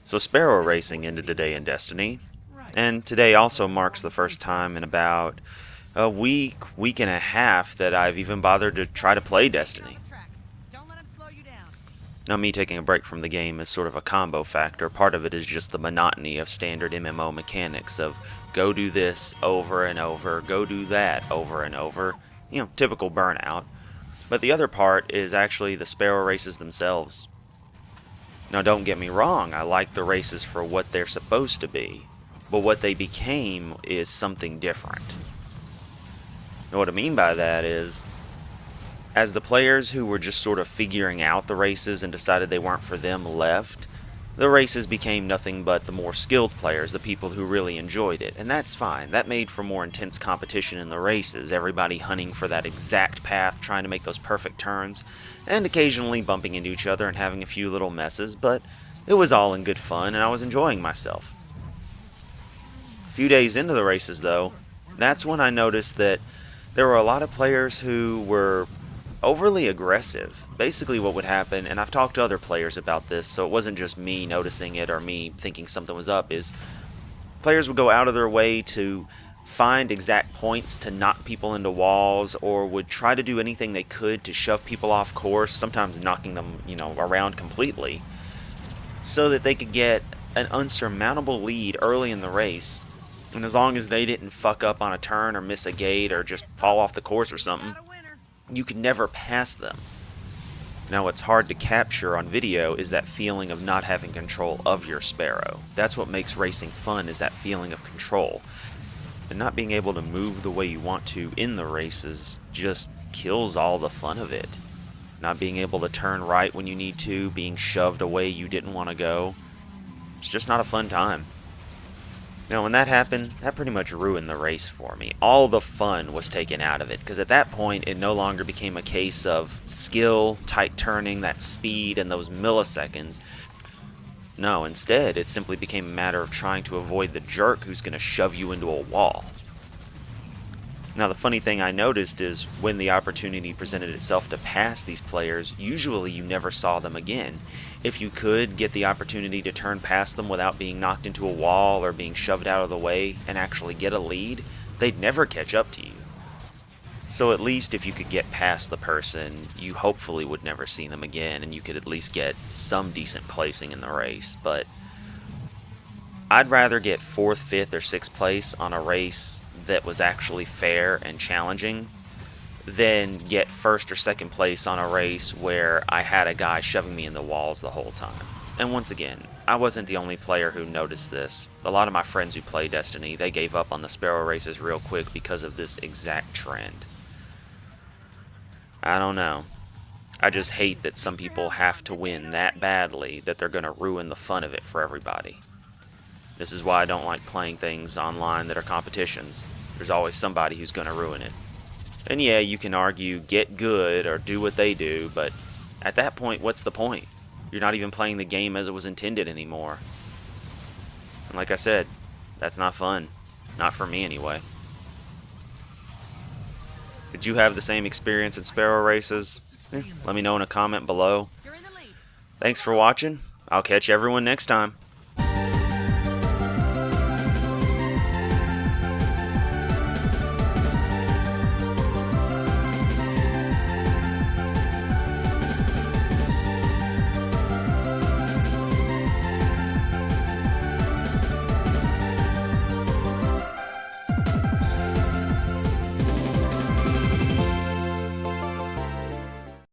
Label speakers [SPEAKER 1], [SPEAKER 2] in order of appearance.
[SPEAKER 1] So Sparrow Racing ended today in Destiny, and today also marks the first time in about a week and a half that I've even bothered to try to play Destiny. Now me taking a break from the game is sort of a combo factor. Part of it is just the monotony of standard MMO mechanics of go do this over and over, go do that over and over, typical burnout. But the other part is actually the Sparrow races themselves. Now don't get me wrong, I like the races for what they're supposed to be, but what they became is something different. And what I mean by that is, as the players who were just sort of figuring out the races and decided they weren't for them left, the races became nothing but the more skilled players, the people who really enjoyed it. And that's fine. That made for more intense competition in the races, everybody hunting for that exact path, trying to make those perfect turns, and occasionally bumping into each other and having a few little messes, but it was all in good fun and I was enjoying myself. A few days into the races though, that's when I noticed that there were a lot of players who were overly aggressive. Basically what would happen, and I've talked to other players about this, so it wasn't just me noticing it or me thinking something was up, is players would go out of their way to find exact points to knock people into walls, or would try to do anything they could to shove people off course, sometimes knocking them, around completely, so that they could get an unsurmountable lead early in the race. And as long as they didn't fuck up on a turn or miss a gate or just fall off the course or something, you could never pass them. Now what's hard to capture on video is that feeling of not having control of your Sparrow. That's what makes racing fun, is that feeling of control. And not being able to move the way you want to in the races just kills all the fun of it. Not being able to turn right when you need to, being shoved away you didn't want to go. It's just not a fun time. Now when that happened, that pretty much ruined the race for me. All the fun was taken out of it, because at that point it no longer became a case of skill, tight turning, that speed, and those milliseconds. No, instead it simply became a matter of trying to avoid the jerk who's going to shove you into a wall. Now the funny thing I noticed is when the opportunity presented itself to pass these players, usually you never saw them again. If you could get the opportunity to turn past them without being knocked into a wall or being shoved out of the way and actually get a lead, they'd never catch up to you. So at least if you could get past the person, you hopefully would never see them again and you could at least get some decent placing in the race. But I'd rather get 4th, 5th, or 6th place on a race that was actually fair and challenging than get 1st or 2nd place on a race where I had a guy shoving me in the walls the whole time. And once again, I wasn't the only player who noticed this. A lot of my friends who play Destiny, they gave up on the Sparrow races real quick because of this exact trend. I don't know. I just hate that some people have to win that badly that they're going to ruin the fun of it for everybody. This is why I don't like playing things online that are competitions. There's always somebody who's going to ruin it. And yeah, you can argue get good or do what they do, but at that point, what's the point? You're not even playing the game as it was intended anymore. And like I said, that's not fun. Not for me anyway. Did you have the same experience in Sparrow races? Let me know in a comment below. Thanks for watching. I'll catch everyone next time.